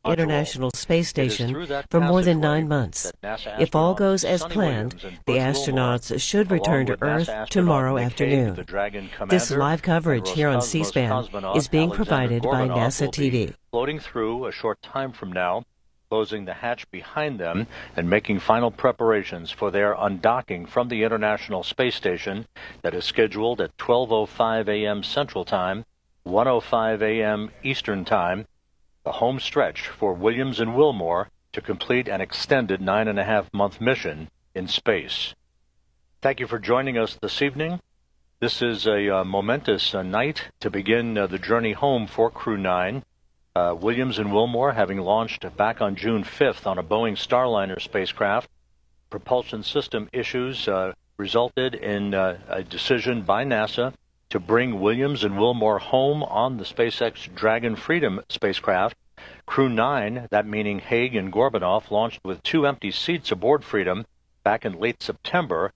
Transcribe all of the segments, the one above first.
International Space Station for more than 9 months. If all goes as planned, the astronauts should return to Earth tomorrow afternoon. This live coverage here on C-SPAN is being provided by NASA TV. Floating through a short time from now, closing the hatch behind them and making final preparations for their undocking from the International Space Station that is scheduled at 12:05 a.m. Central Time, 1:05 a.m. Eastern Time, the home stretch for Williams and Wilmore to complete an extended 9.5-month mission in space. Thank you for joining us this evening. This is a momentous night to begin the journey home for Crew 9. Williams and Wilmore, having launched back on June 5th on a Boeing Starliner spacecraft, propulsion system issues resulted in a decision by NASA to bring Williams and Wilmore home on the SpaceX Dragon Freedom spacecraft. Crew 9, that meaning Hague and Gorbanoff, launched with 2 empty seats aboard Freedom back in late September,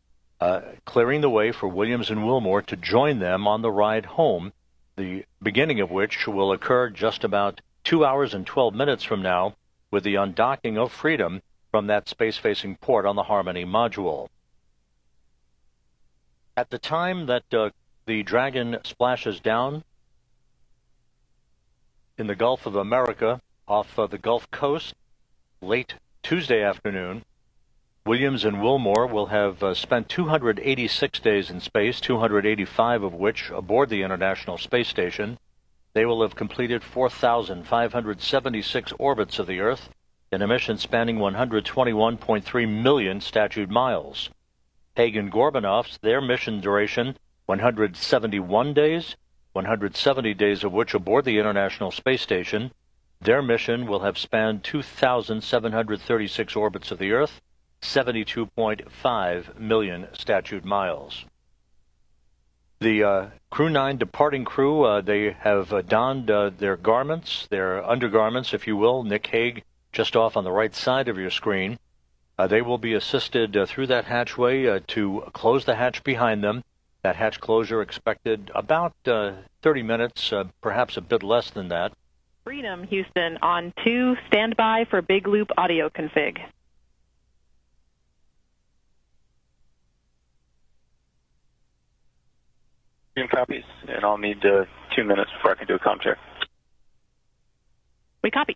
clearing the way for Williams and Wilmore to join them on the ride home, the beginning of which will occur just about 2 hours and 12 minutes from now with the undocking of Freedom from that space-facing port on the Harmony module. At the time that the Dragon splashes down in the Gulf of America off the Gulf Coast late Tuesday afternoon, Williams and Wilmore will have spent 286 days in space, 285 of which aboard the International Space Station. They will have completed 4,576 orbits of the Earth in a mission spanning 121.3 million statute miles. Hague and Gorbanoff's, their mission duration, 171 days, 170 days of which aboard the International Space Station. Their mission will have spanned 2,736 orbits of the Earth, 72.5 million statute miles. The Crew 9 departing crew, they have donned their garments, their undergarments, if you will. Nick Hague, just off on the right side of your screen. They will be assisted through that hatchway to close the hatch behind them. That hatch closure expected about 30 minutes, perhaps a bit less than that. Freedom, Houston, on 2, standby for Big Loop audio config. Copies, and I'll need 2 minutes before I can do a comm check. We copy.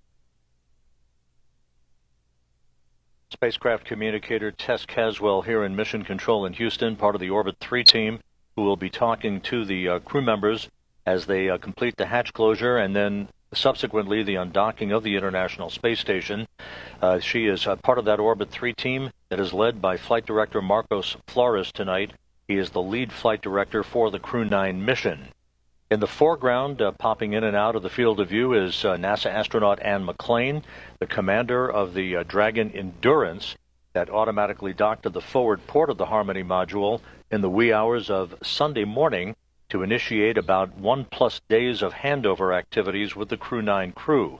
Spacecraft communicator Tess Caswell here in Mission Control in Houston, part of the Orbit 3 team, who will be talking to the crew members as they complete the hatch closure and then subsequently the undocking of the International Space Station. She is part of that Orbit 3 team that is led by Flight Director Marcos Flores tonight. He is the lead flight director for the Crew 9 mission. In the foreground, popping in and out of the field of view, is NASA astronaut Anne McClain, the commander of the Dragon Endurance that automatically docked to the forward port of the Harmony module in the wee hours of Sunday morning to initiate about 1+ days of handover activities with the Crew 9 crew.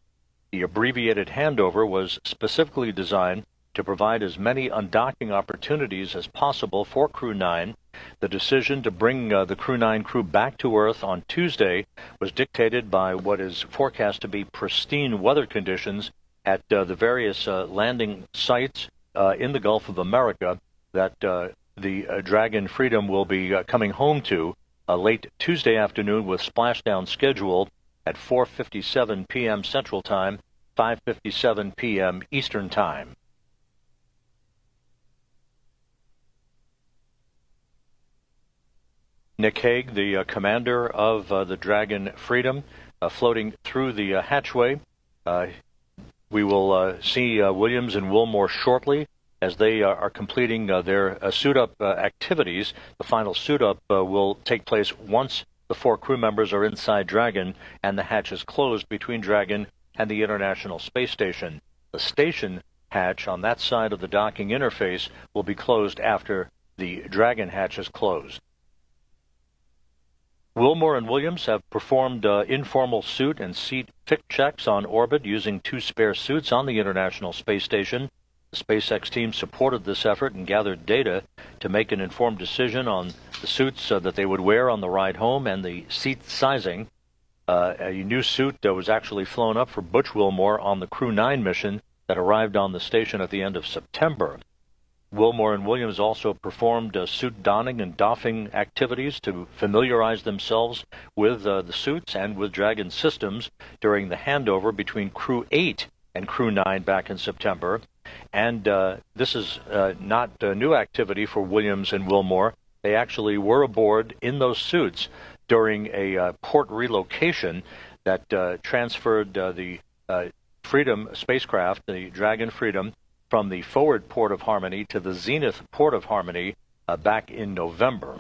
The abbreviated handover was specifically designed to provide as many undocking opportunities as possible for Crew 9. The decision to bring the Crew 9 crew back to Earth on Tuesday was dictated by what is forecast to be pristine weather conditions at the various landing sites in the Gulf of America that the Dragon Freedom will be coming home to late Tuesday afternoon, with splashdown scheduled at 4:57 p.m. Central Time, 5:57 p.m. Eastern Time. Nick Hague, the commander of the Dragon Freedom, floating through the hatchway. We will see Williams and Wilmore shortly as they are completing their suit-up activities. The final suit-up will take place once the 4 crew members are inside Dragon and the hatch is closed between Dragon and the International Space Station. The station hatch on that side of the docking interface will be closed after the Dragon hatch is closed. Wilmore and Williams have performed informal suit and seat fit checks on orbit using 2 spare suits on the International Space Station. The SpaceX team supported this effort and gathered data to make an informed decision on the suits that they would wear on the ride home and the seat sizing. A new suit was actually flown up for Butch Wilmore on the Crew 9 mission that arrived on the station at the end of September. Wilmore and Williams also performed suit donning and doffing activities to familiarize themselves with the suits and with Dragon systems during the handover between Crew 8 and Crew 9 back in September. And this is not a new activity for Williams and Wilmore. They actually were aboard in those suits during a port relocation that transferred the Freedom spacecraft, the Dragon Freedom, from the forward port of Harmony to the zenith port of Harmony back in November.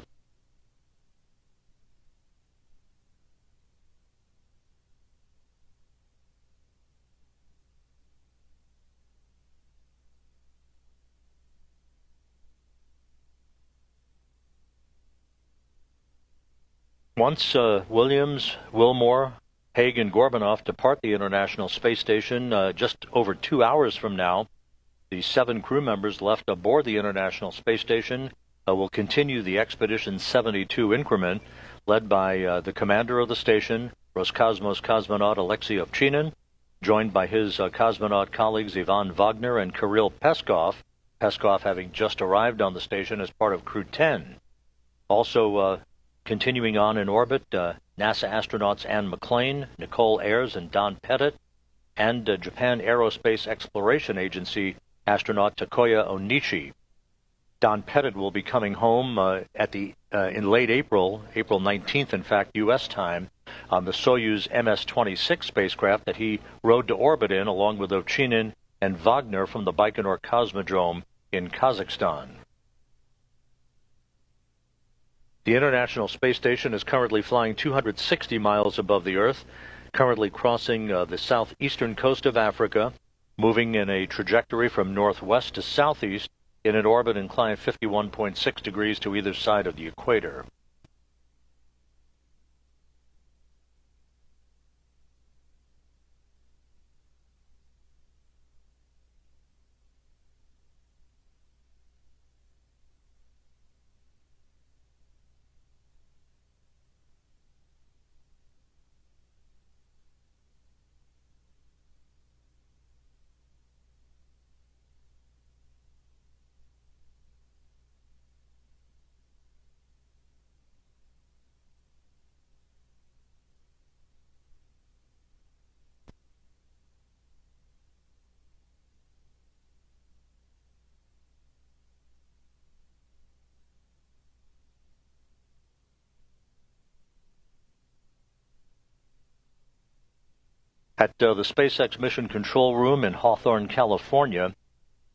Once Williams, Wilmore, Haig, and Gorbanoff depart the International Space Station just over 2 hours from now, the 7 crew members left aboard the International Space Station will continue the Expedition 72 increment led by the commander of the station, Roscosmos cosmonaut Alexei Ovchinin, joined by his cosmonaut colleagues Ivan Wagner and Kirill Peskov, Peskov having just arrived on the station as part of Crew 10. Also continuing on in orbit, NASA astronauts Anne McClain, Nicole Ayers, and Don Pettit, and Japan Aerospace Exploration Agency astronaut Takuya Onishi. Don Pettit will be coming home in late April 19th, in fact, U.S. time, on the Soyuz MS-26 spacecraft that he rode to orbit in, along with Ovchinin and Wagner from the Baikonur Cosmodrome in Kazakhstan. The International Space Station is currently flying 260 miles above the Earth, currently crossing the southeastern coast of Africa, moving in a trajectory from northwest to southeast in an orbit inclined 51.6 degrees to either side of the equator. At the SpaceX Mission Control Room in Hawthorne, California,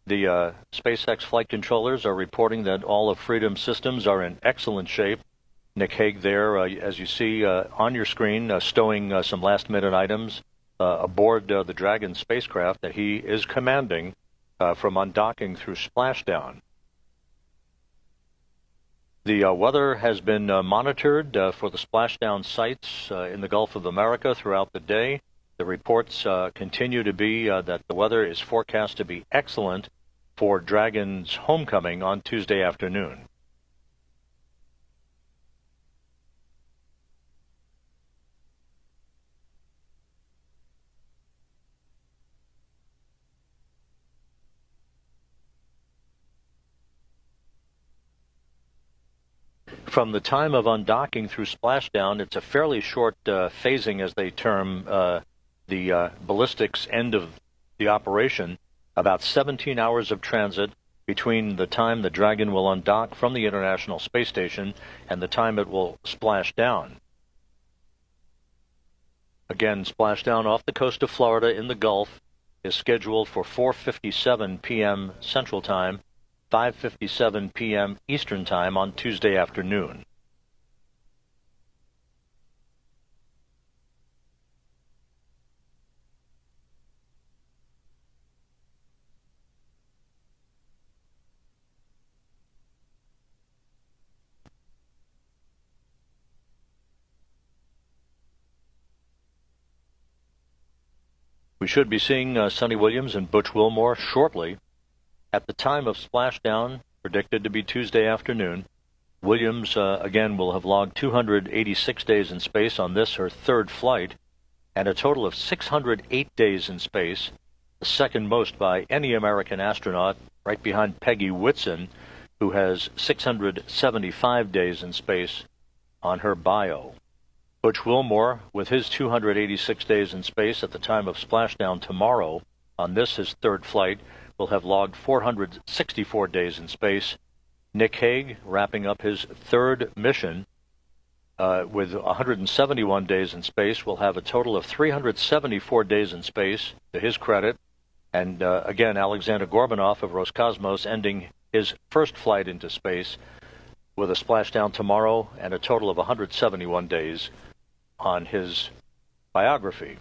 the SpaceX flight controllers are reporting that all of Freedom's systems are in excellent shape. Nick Hague there, as you see on your screen, stowing some last-minute items aboard the Dragon spacecraft that he is commanding from undocking through splashdown. The weather has been monitored for the splashdown sites in the Gulf of America throughout the day. The reports continue to be that the weather is forecast to be excellent for Dragon's homecoming on Tuesday afternoon. From the time of undocking through splashdown, it's a fairly short phasing, as they term the ballistics end of the operation, about 17 hours of transit between the time the Dragon will undock from the International Space Station and the time it will splash down. Again, splashdown off the coast of Florida in the Gulf is scheduled for 4:57 p.m. Central Time, 5:57 p.m. Eastern Time on Tuesday afternoon. We should be seeing Sonny Williams and Butch Wilmore shortly. At the time of splashdown, predicted to be Tuesday afternoon, Williams, again, will have logged 286 days in space on this, her third flight, and a total of 608 days in space, the second most by any American astronaut, right behind Peggy Whitson, who has 675 days in space on her bio. Butch Wilmore, with his 286 days in space at the time of splashdown tomorrow, on this, his third flight, will have logged 464 days in space. Nick Hague, wrapping up his third mission with 171 days in space, will have a total of 374 days in space, to his credit. And again, Alexander Gorbanov of Roscosmos ending his first flight into space with a splashdown tomorrow and a total of 171 days on his biography.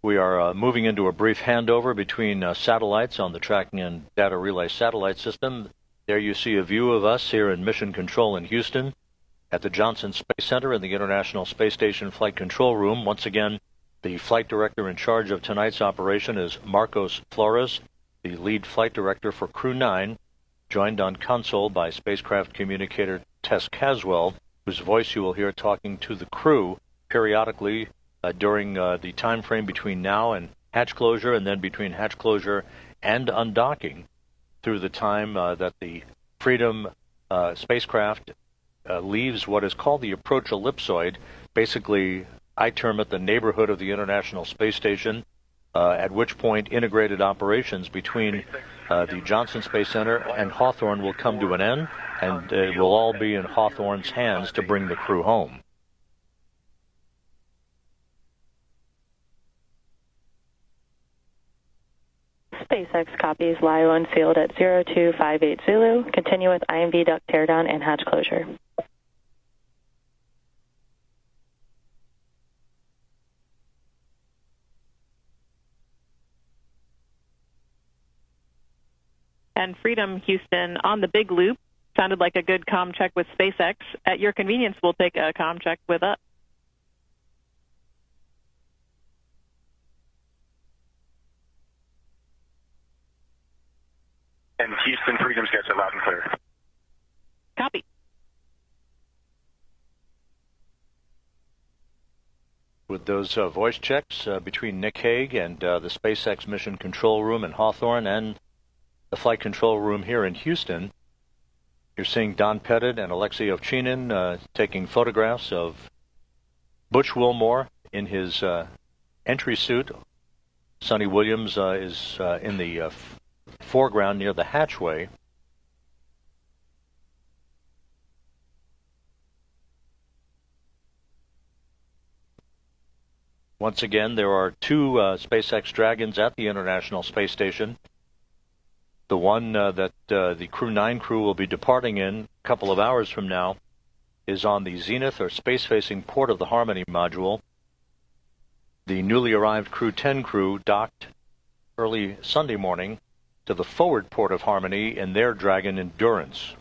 We are moving into a brief handover between satellites on the Tracking and Data Relay Satellite System. There you see a view of us here in Mission Control in Houston at the Johnson Space Center in the International Space Station Flight Control Room. Once again, the flight director in charge of tonight's operation is Marcos Flores, the lead flight director for Crew 9, joined on console by spacecraft communicator Tess Caswell, whose voice you will hear talking to the crew periodically during the time frame between now and hatch closure, and then between hatch closure and undocking through the time that the Freedom spacecraft leaves what is called the approach ellipsoid. Basically, I term it the neighborhood of the International Space Station, at which point integrated operations between the Johnson Space Center and Hawthorne will come to an end, and it will all be in Hawthorne's hands to bring the crew home. SpaceX copies LIO unsealed at 0258 Zulu. Continue with IMV duct teardown and hatch closure. And Freedom Houston on the big loop. Sounded like a good comm check with SpaceX. At your convenience, we'll take a comm check with us. And Houston, Freedom's got you loud and clear. Copy. With those voice checks between Nick Hague and the SpaceX Mission Control Room in Hawthorne and the Flight Control Room here in Houston, you're seeing Don Pettit and Alexei Ovchinin taking photographs of Butch Wilmore in his entry suit. Sonny Williams is in the foreground near the hatchway. Once again, there are two SpaceX Dragons at the International Space Station. The one that the Crew 9 crew will be departing in a couple of hours from now is on the zenith or space-facing port of the Harmony module. The newly arrived Crew 10 crew docked early Sunday morning to the forward port of Harmony in their Dragon Endurance.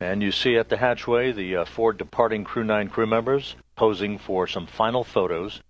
And you see at the hatchway the four departing Crew 9 crew members posing for some final photos.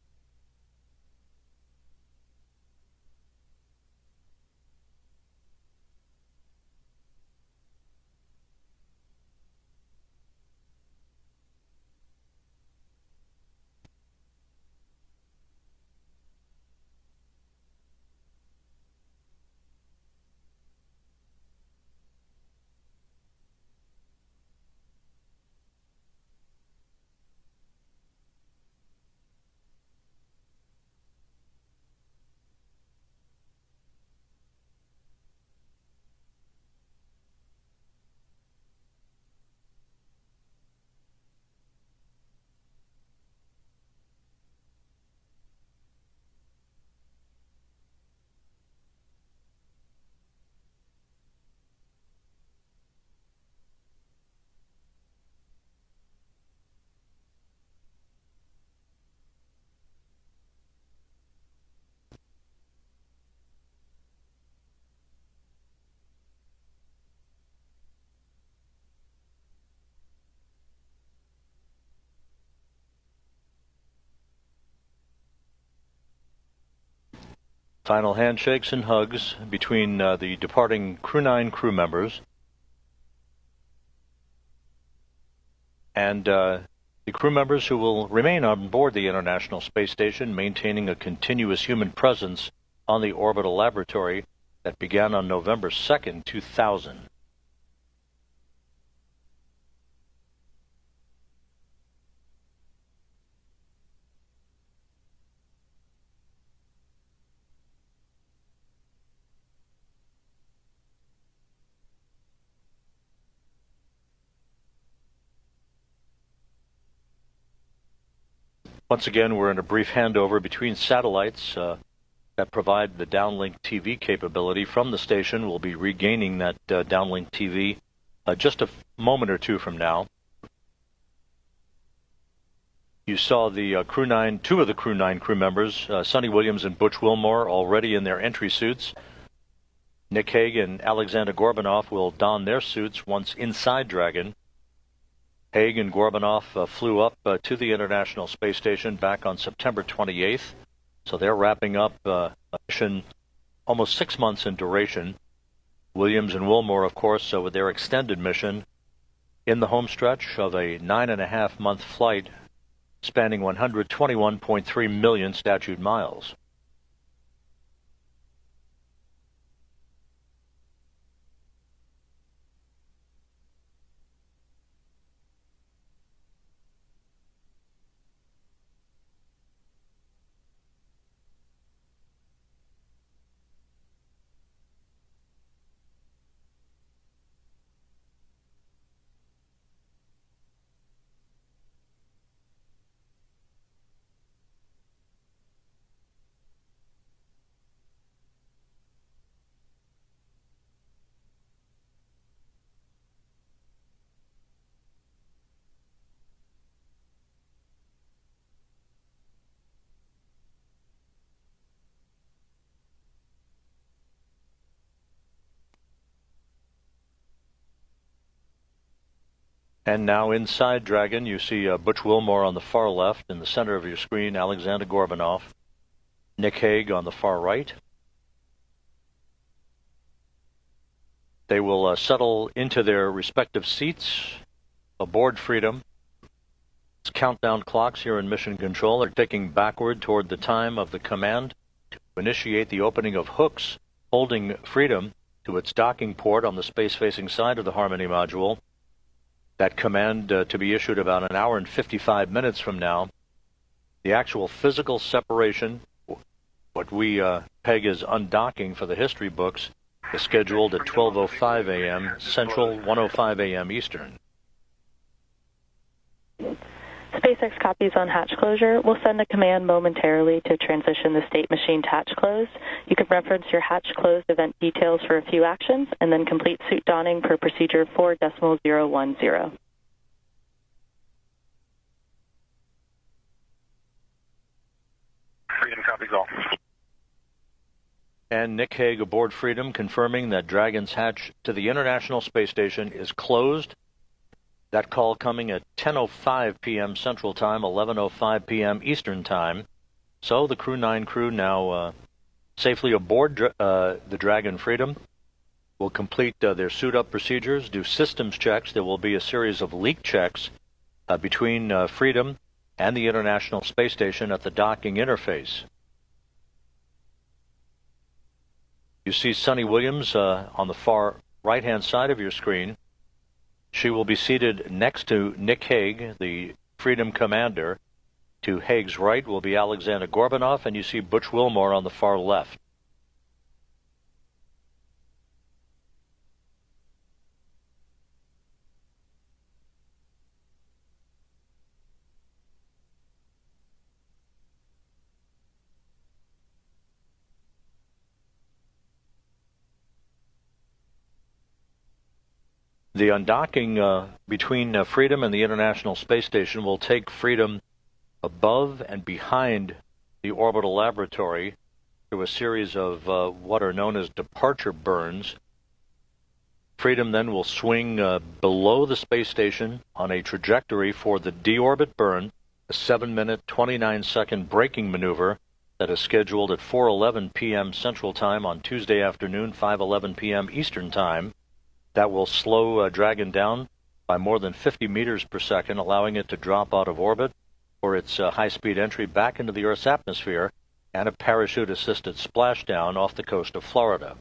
Final handshakes and hugs between the departing Crew 9 crew members and the crew members who will remain on board the International Space Station, maintaining a continuous human presence on the orbital laboratory that began on November 2nd, 2000. Once again, we're in a brief handover between satellites that provide the downlink TV capability from the station. We'll be regaining that downlink TV just a moment or two from now. You saw the Crew 9, two of the Crew 9 crew members, Sonny Williams and Butch Wilmore, already in their entry suits. Nick Hague and Alexander Gorbanoff will don their suits once inside Dragon. Hague and Gorbanoff flew up to the International Space Station back on September 28th, so they're wrapping up a mission almost 6 months in duration. Williams and Wilmore, of course, with their extended mission in the home stretch of a 9.5-month flight spanning 121.3 million statute miles. And now inside Dragon, you see Butch Wilmore on the far left. In the center of your screen, Alexander Gorbanoff. Nick Hague on the far right. They will settle into their respective seats aboard Freedom. It's countdown clocks here in Mission Control are ticking backward toward the time of the command to initiate the opening of hooks holding Freedom to its docking port on the space-facing side of the Harmony module. That command to be issued about an hour and 55 minutes from now. The actual physical separation, what we peg as undocking for the history books, is scheduled at 12:05 a.m. Central, 1:05 a.m. Eastern. SpaceX copies on hatch closure. We'll send a command momentarily to transition the state machine to hatch closed. You can reference your hatch closed event details for a few actions, and then complete suit donning per procedure 4.010. Freedom copies all. And Nick Hague aboard Freedom confirming that Dragon's hatch to the International Space Station is closed. That call coming at 10:05 p.m. Central Time, 11:05 p.m. Eastern Time. So the Crew 9 crew now safely aboard the Dragon Freedom will complete their suit-up procedures, do systems checks. There will be a series of leak checks between Freedom and the International Space Station at the docking interface. You see Sonny Williams on the far right-hand side of your screen. She will be seated next to Nick Hague, the Freedom commander. To Hague's right will be Alexander Gorbanoff, and you see Butch Wilmore on the far left. The undocking between Freedom and the International Space Station will take Freedom above and behind the orbital laboratory through a series of what are known as departure burns. Freedom then will swing below the space station on a trajectory for the deorbit burn, a 7-minute, 29-second braking maneuver that is scheduled at 4:11 p.m. Central Time on Tuesday afternoon, 5:11 p.m. Eastern Time. That will slow Dragon down by more than 50 meters per second, allowing it to drop out of orbit for its high-speed entry back into the Earth's atmosphere and a parachute-assisted splashdown off the coast of Florida.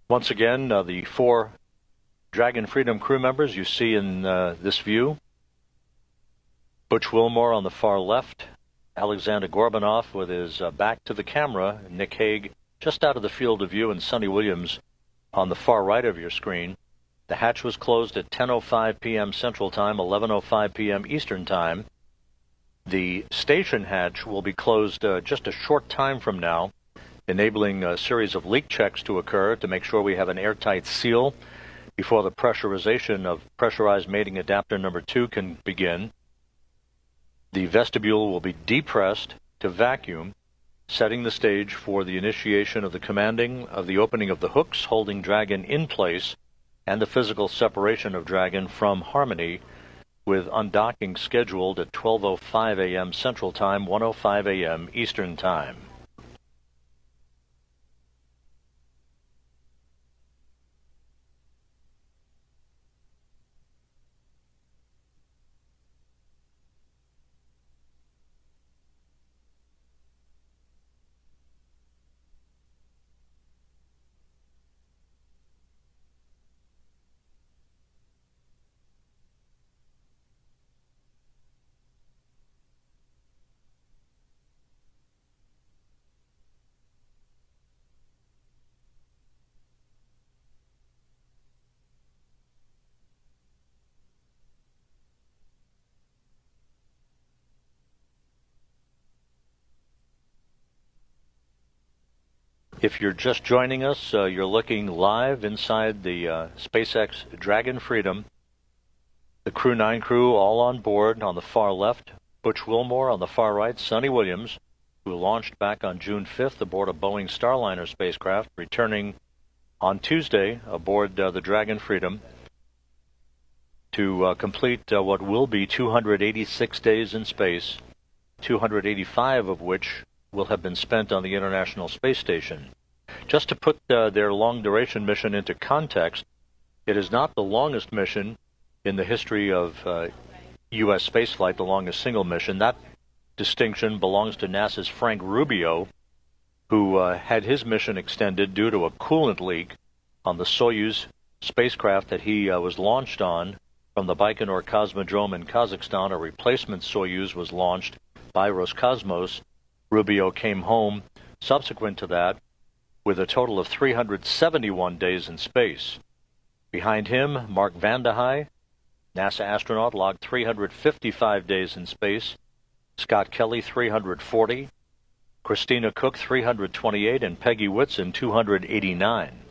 Once again, the 4 Dragon Freedom crew members you see in this view. Butch Wilmore on the far left, Alexander Gorbunov with his back to the camera, Nick Hague just out of the field of view, and Sonny Williams on the far right of your screen. The hatch was closed at 10:05 p.m. Central Time, 11:05 p.m. Eastern Time. The station hatch will be closed just a short time from now, enabling a series of leak checks to occur to make sure we have an airtight seal before the pressurization of pressurized mating adapter number 2 can begin. The vestibule will be depressed to vacuum, setting the stage for the initiation of the commanding of the opening of the hooks holding Dragon in place and the physical separation of Dragon from Harmony, with undocking scheduled at 12:05 a.m. Central Time, 1:05 a.m. Eastern Time. If you're just joining us, you're looking live inside the SpaceX Dragon Freedom. The Crew 9 crew all on board. On the far left, Butch Wilmore. On the far right, Sonny Williams, who launched back on June 5th aboard a Boeing Starliner spacecraft, returning on Tuesday aboard the Dragon Freedom to complete what will be 286 days in space, 285 of which will have been spent on the International Space Station. Just to put their long-duration mission into context, it is not the longest mission in the history of U.S. spaceflight, the longest single mission. That distinction belongs to NASA's Frank Rubio, who had his mission extended due to a coolant leak on the Soyuz spacecraft that he was launched on from the Baikonur Cosmodrome in Kazakhstan. A replacement Soyuz was launched by Roscosmos. Rubio came home subsequent to that with a total of 371 days in space. Behind him, Mark Vande Hei, NASA astronaut, logged 355 days in space. Scott Kelly, 340. Christina Cook, 328. And Peggy Whitson, 289.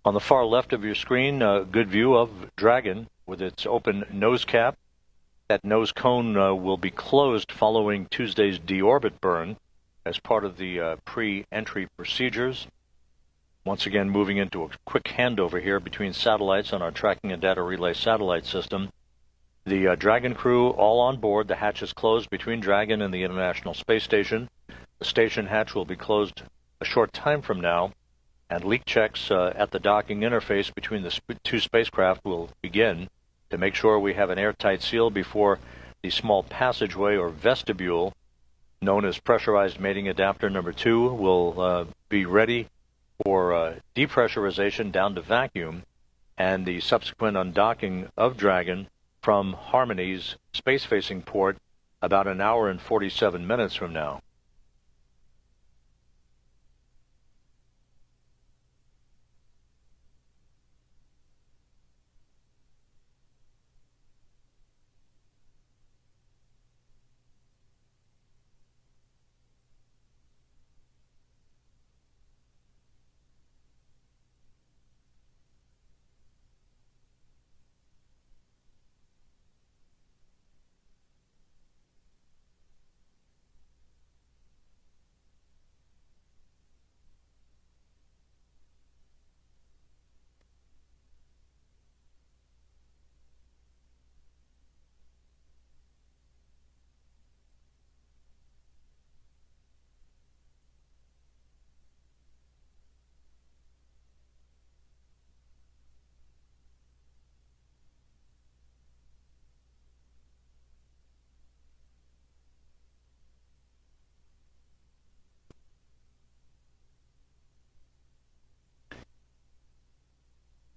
On the far left of your screen, a good view of Dragon with its open nose cap. That nose cone will be closed following Tuesday's deorbit burn as part of the pre-entry procedures. Once again, moving into a quick handover here between satellites on our tracking and data relay satellite system. The Dragon crew all on board. The hatch is closed between Dragon and the International Space Station. The station hatch will be closed a short time from now, and leak checks at the docking interface between the two spacecraft will begin to make sure we have an airtight seal before the small passageway or vestibule, known as pressurized mating adapter number 2, will be ready for depressurization down to vacuum, and the subsequent undocking of Dragon from Harmony's space-facing port about an hour and 47 minutes from now.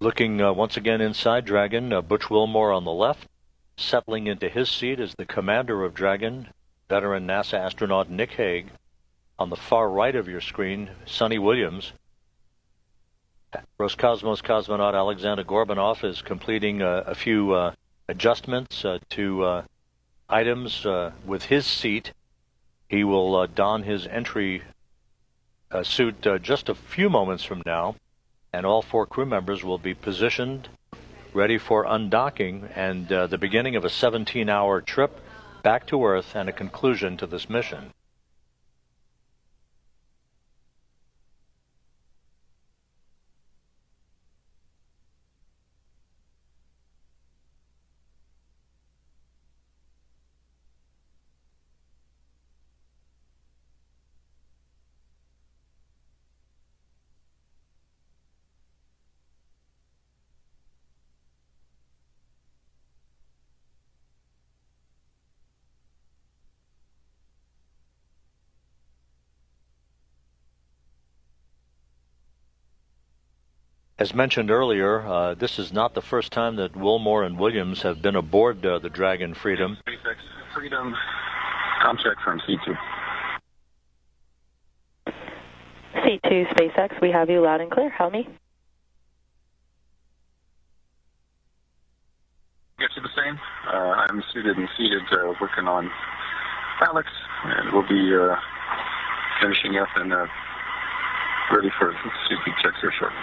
Looking once again inside Dragon, Butch Wilmore on the left. Settling into his seat is the commander of Dragon, veteran NASA astronaut Nick Hague. On the far right of your screen, Sonny Williams. Roscosmos cosmonaut Alexander Gorbanov is completing a few adjustments to items with his seat. He will don his entry suit just a few moments from now, and all 4 crew members will be positioned, ready for undocking and the beginning of a 17-hour trip back to Earth and a conclusion to this mission. As mentioned earlier, this is not the first time that Wilmore and Williams have been aboard the Dragon Freedom. SpaceX Freedom, com check from C2. C2 SpaceX, we have you loud and clear. How me? Get you the same. I'm suited and seated, working on Alex, and we'll be finishing up and ready for suit checks here shortly.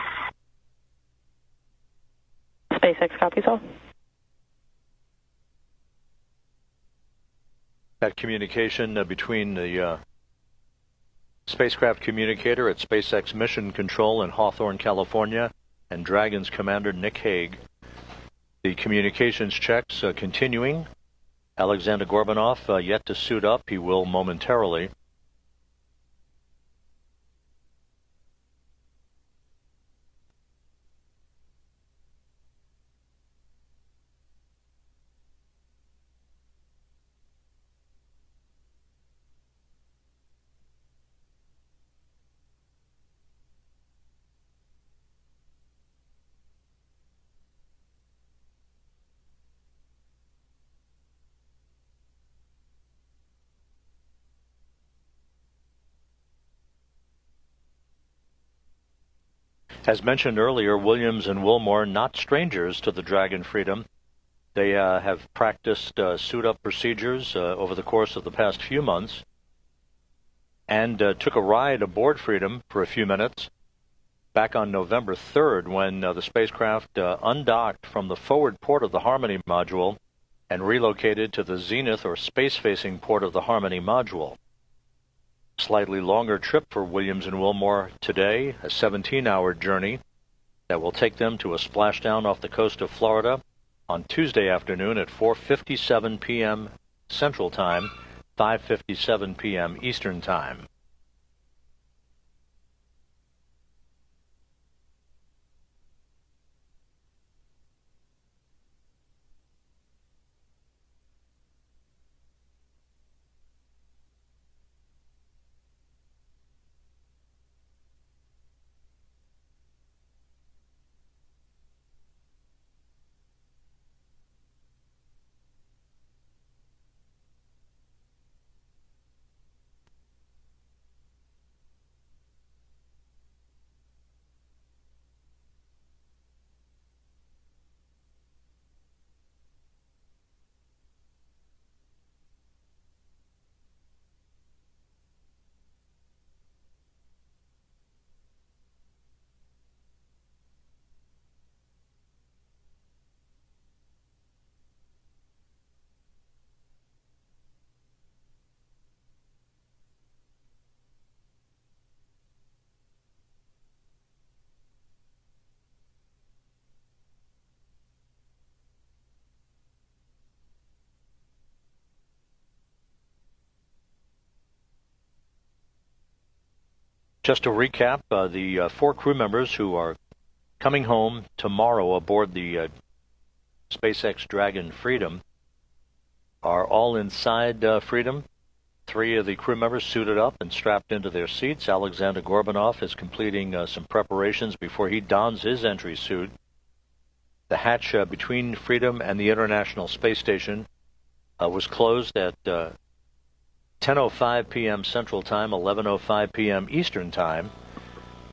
SpaceX copies all. That communication between the spacecraft communicator at SpaceX Mission Control in Hawthorne, California, and Dragon's commander Nick Hague. The communications checks continuing. Alexander Gorbanov yet to suit up. He will momentarily. As mentioned earlier, Williams and Wilmore not strangers to the Dragon Freedom. They have practiced suit-up procedures over the course of the past few months and took a ride aboard Freedom for a few minutes back on November 3rd when the spacecraft undocked from the forward port of the Harmony module and relocated to the zenith or space-facing port of the Harmony module. Slightly longer trip for Williams and Wilmore today, a 17-hour journey that will take them to a splashdown off the coast of Florida on Tuesday afternoon at 4:57 p.m. Central Time, 5:57 p.m. Eastern Time. Just to recap, the 4 crew members who are coming home tomorrow aboard the SpaceX Dragon Freedom are all inside Freedom. 3 of the crew members suited up and strapped into their seats. Alexander Gorbanov is completing some preparations before he dons his entry suit. The hatch between Freedom and the International Space Station was closed at 10:05 p.m. Central Time, 11:05 p.m. Eastern Time.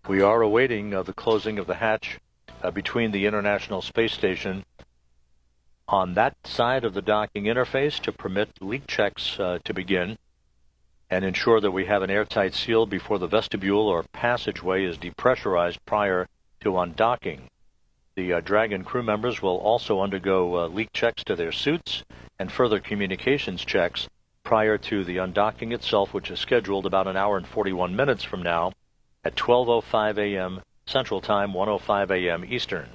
We are awaiting the closing of the hatch between the International Space Station on that side of the docking interface to permit leak checks to begin and ensure that we have an airtight seal before the vestibule or passageway is depressurized prior to undocking. The Dragon crew members will also undergo leak checks to their suits and further communications checks prior to the undocking itself, which is scheduled about an hour and 41 minutes from now at 12:05 a.m. Central Time, 1:05 a.m. Eastern.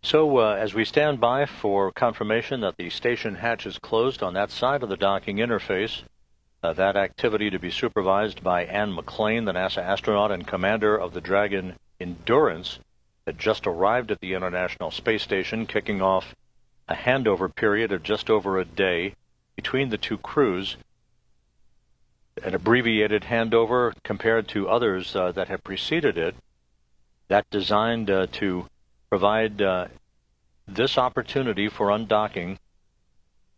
So as we stand by for confirmation that the station hatch is closed on that side of the docking interface, that activity to be supervised by Ann McClain, the NASA astronaut and commander of the Dragon Endurance that just arrived at the International Space Station, kicking off a handover period of just over a day between the 2 crews, an abbreviated handover compared to others that have preceded it, that designed to provide this opportunity for undocking,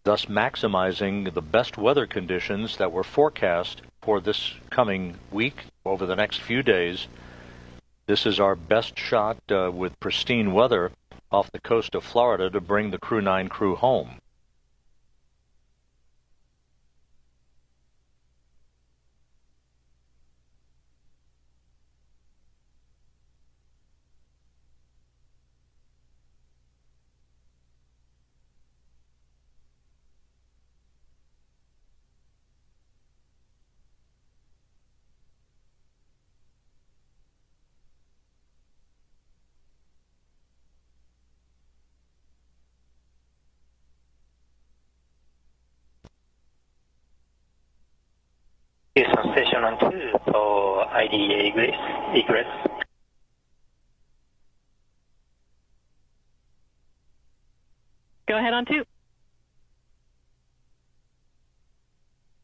thus maximizing the best weather conditions that were forecast for this coming week over the next few days. This is our best shot with pristine weather off the coast of Florida to bring the Crew 9 crew home. Section on 2 for IDA egress. Go ahead on 2.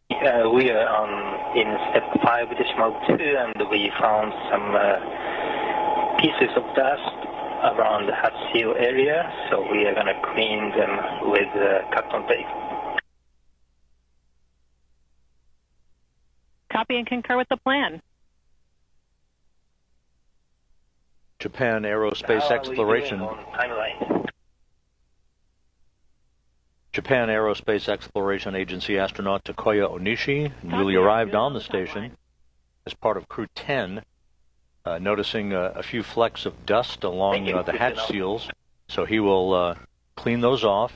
We are in step 5.2, and we found some pieces of dust around the hatch seal area, so we are going to clean them with cotton tape. Copy and concur with the plan. Japan Aerospace Exploration. Japan Aerospace Exploration Agency astronaut Takuya Onishi newly arrived on the station as part of Crew 10, noticing a few flecks of dust along the hatch seals, so he will clean those off.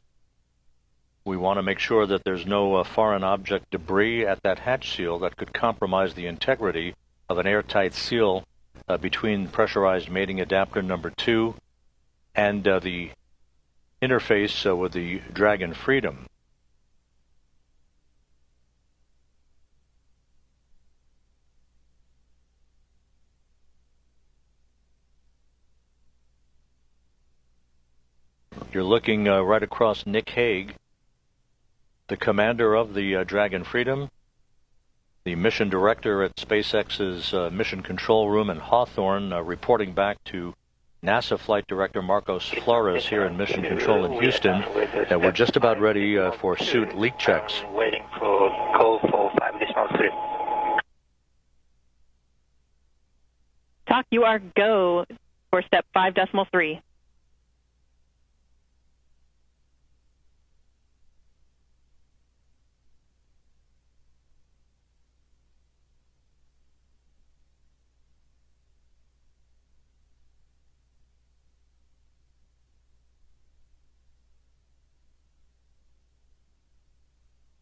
We want to make sure that there's no foreign object debris at that hatch seal that could compromise the integrity of an airtight seal between pressurized mating adapter number 2 and the interface with the Dragon Freedom. You're looking right across Nick Hague, the commander of the Dragon Freedom, the mission director at SpaceX's Mission Control Room in Hawthorne, reporting back to NASA Flight Director Marcos Flores here in Mission Control in Houston, that we're just about ready for suit leak checks. Waiting for call for 5.3. Talk, you are go for step 5.3.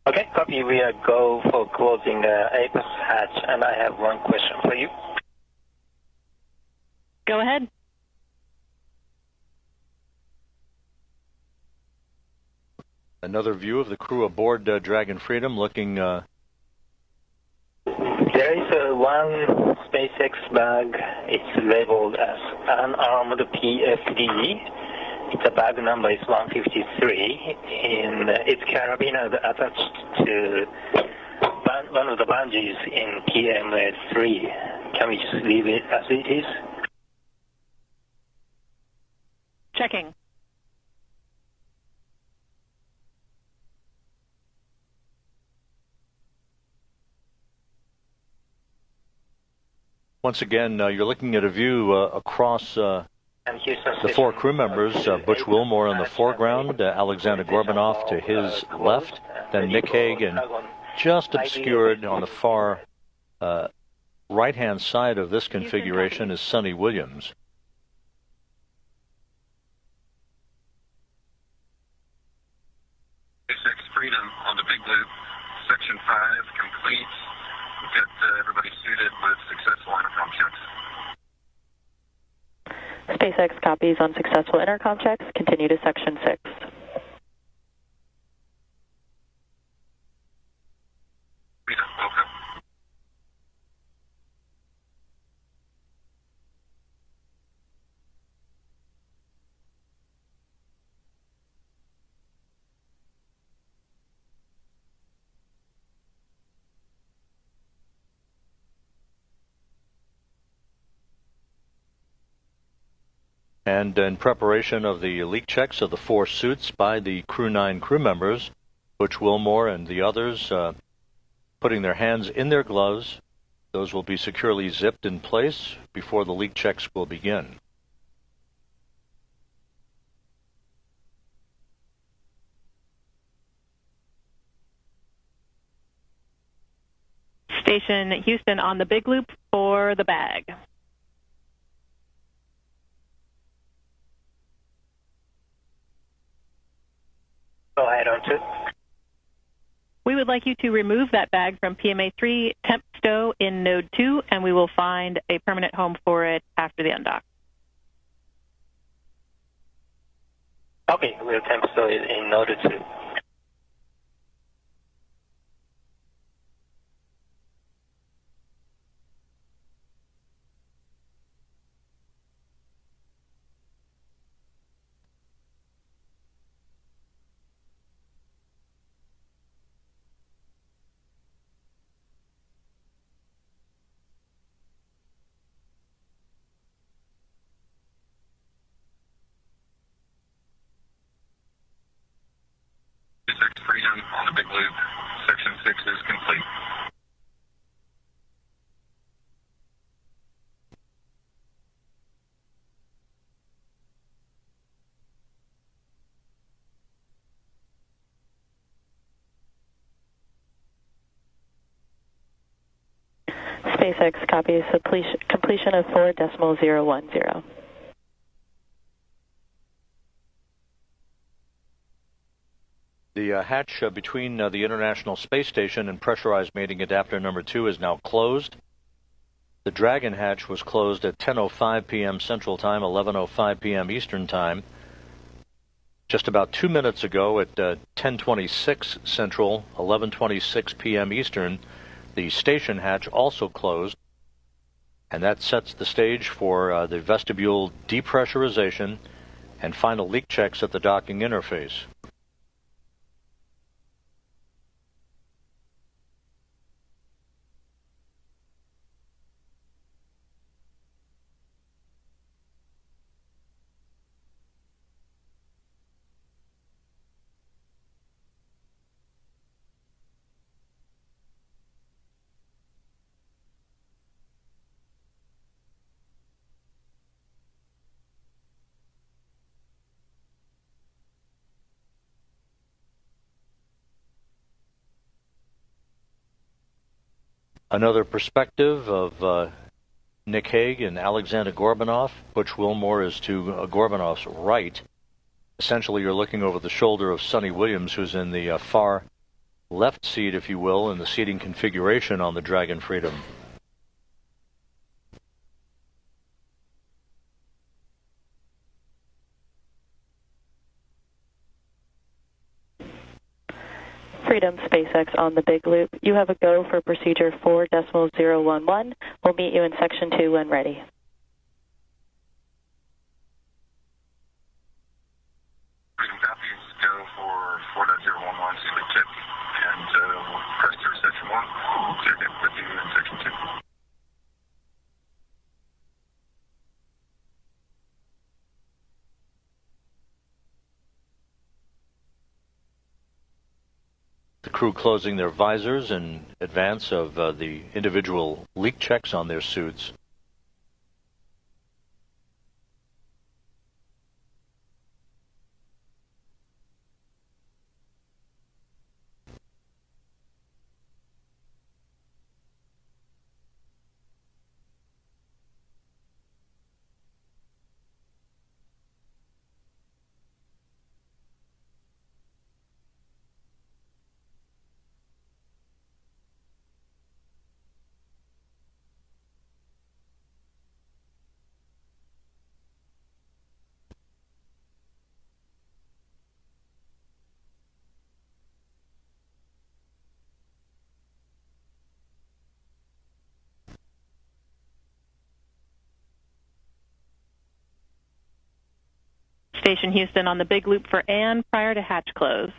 Okay, copy. We are go for closing the Apex hatch, and I have one question for you. Go ahead. Another view of the crew aboard Dragon Freedom looking... There is one SpaceX bag. It's labeled as unarmed PFD. The bag number is 153, and its carabiner attached to one of the bungees in PMS3. Can we just leave it as it is? Checking. Once again, you're looking at a view across... the 4 crew members, Butch Wilmore in the foreground, Alexander Gorbanov to his left, then Nick Hague, and just obscured on the far right-hand side of this configuration is Sonny Williams. SpaceX Freedom on the big loop, section 5 complete. We've got everybody suited with successful intercom checks. SpaceX copies on successful intercom checks. Continue to section 6. Freedom, welcome. And in preparation of the leak checks of the 4 suits by the Crew 9 crew members, Butch Wilmore and the others putting their hands in their gloves. Those will be securely zipped in place before the leak checks will begin. Station Houston on the big loop for the bag. Go ahead on 2. We would like you to remove that bag from PMA3 temp stow in node 2, and we will find a permanent home for it after the undock. Okay, we'll temp stow it in node 2. SpaceX copies completion of 4.010. The hatch between the International Space Station and pressurized mating adapter number 2 is now closed. The Dragon hatch was closed at 10:05 p.m. Central Time, 11:05 p.m. Eastern Time. Just about 2 minutes ago at 10:26 Central, 11:26 p.m. Eastern, the station hatch also closed, and that sets the stage for the vestibule depressurization and final leak checks at the docking interface. Another perspective of Nick Hague and Alexander Gorbanov. Butch Wilmore is to Gorbanov's right. Essentially, you're looking over the shoulder of Sonny Williams, who's in the far left seat, if you will, in the seating configuration on the Dragon Freedom. Freedom SpaceX on the Big Loop. You have a go for procedure 4.011. We'll meet you in section 2 when ready. Freedom copies, go for 4.011 to the tip, and we'll press through section 1. We'll check in with you in section 2. The crew closing their visors in advance of the individual leak checks on their suits. Station Houston on the Big Loop for Ann prior to hatch close.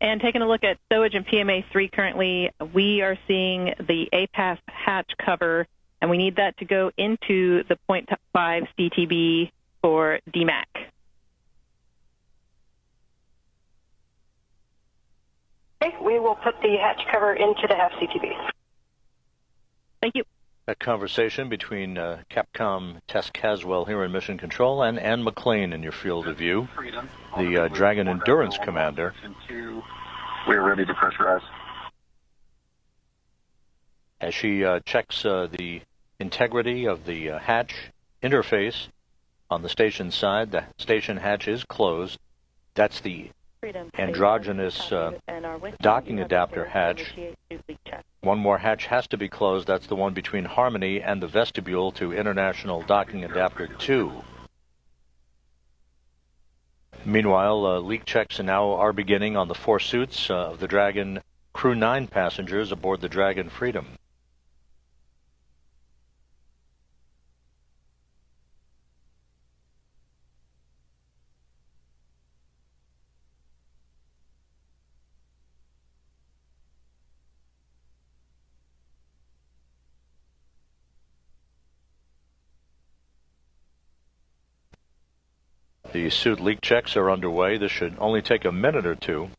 And taking a look at stowage and PMA3 currently, we are seeing the APAS hatch cover, and we need that to go into the 0.5 CTB for DMAC. Okay, we will put the hatch cover into the half CTB. Thank you. That conversation between Capcom Tess Caswell here in Mission Control and Ann McLean in your field of view, the Dragon Endurance Commander. We're ready to pressurize. As she checks the integrity of the hatch interface on the station side, the station hatch is closed. That's the androgynous docking adapter hatch. One more hatch has to be closed. That's the one between Harmony and the vestibule to International Docking Adapter 2. Meanwhile, leak checks now are beginning on the 4 suits of the Dragon Crew 9 passengers aboard the Dragon Freedom. The suit leak checks are underway. This should only take a minute or two.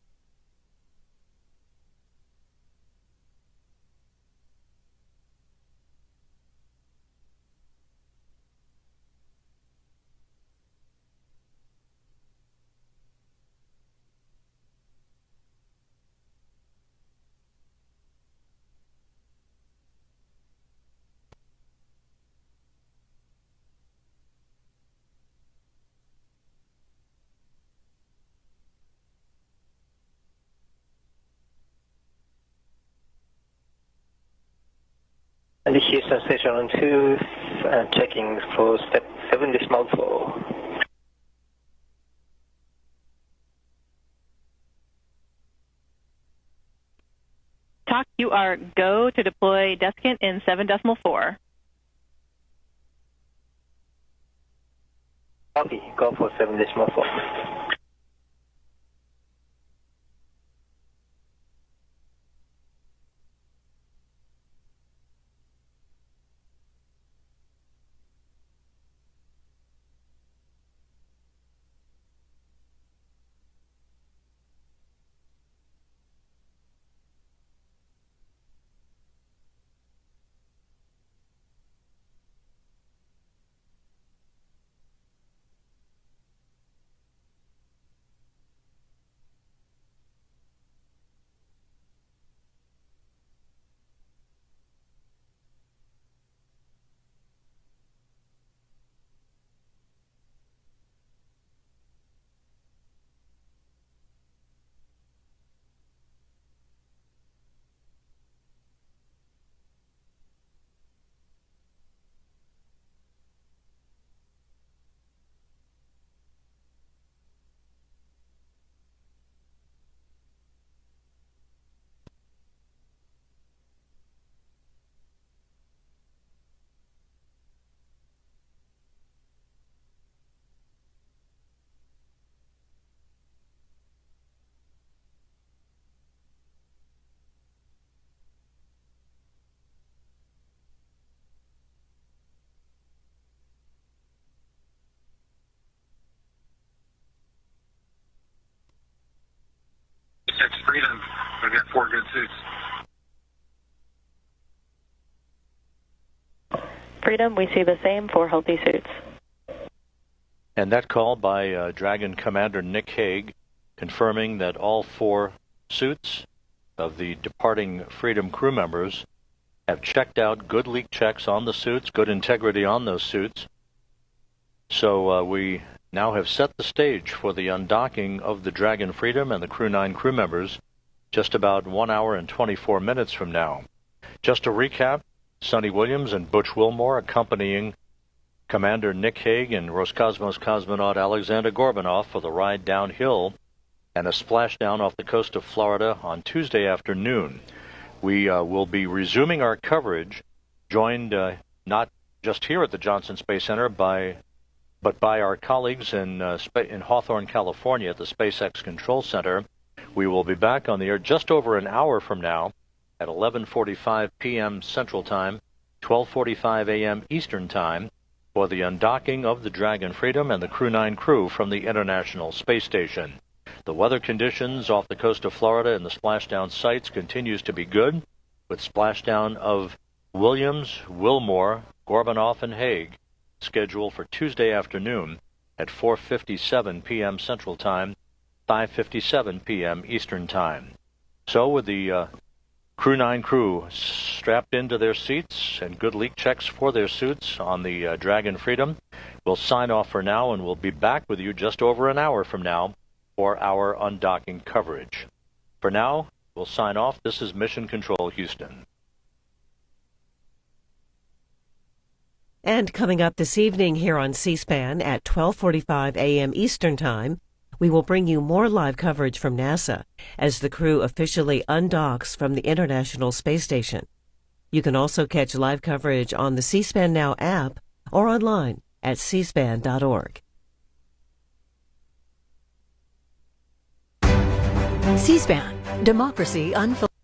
And the Houston station on 2, checking for step 7.4. Talk, you are go to deploy desiccant in 7.4. Copy, go for 7.4. Freedom, we've got 4 good suits. Freedom, we see the same 4 healthy suits. And that call by Dragon Commander Nick Hague, confirming that all 4 suits of the departing Freedom crew members have checked out, good leak checks on the suits, good integrity on those suits. So we now have set the stage for the undocking of the Dragon Freedom and the Crew 9 crew members just about 1 hour and 24 minutes from now. Just to recap, Sonny Williams and Butch Wilmore accompanying Commander Nick Hague and Roscosmos cosmonaut Alexander Gorbunov for the ride downhill and a splashdown off the coast of Florida on Tuesday afternoon. We will be resuming our coverage, joined not just here at the Johnson Space Center but by our colleagues in Hawthorne, California at the SpaceX Control Center. We will be back on the air just over an hour from now at 11:45 p.m. Central Time, 12:45 a.m. Eastern Time, for the undocking of the Dragon Freedom and the Crew 9 crew from the International Space Station. The weather conditions off the coast of Florida and the splashdown sites continues to be good, with splashdown of Williams, Wilmore, Gorbunov, and Hague scheduled for Tuesday afternoon at 4:57 p.m. Central Time, 5:57 p.m. Eastern Time. So with the Crew 9 crew strapped into their seats and good leak checks for their suits on the Dragon Freedom, we'll sign off for now, and we'll be back with you just over an hour from now for our undocking coverage. For now, we'll sign off. This is Mission Control Houston. And coming up this evening here on C-SPAN at 12:45 a.m. Eastern Time, we will bring you more live coverage from NASA as the crew officially undocks from the International Space Station. You can also catch live coverage on the C-SPAN Now app or online at cspan.org. C-SPAN, Democracy Unfolding.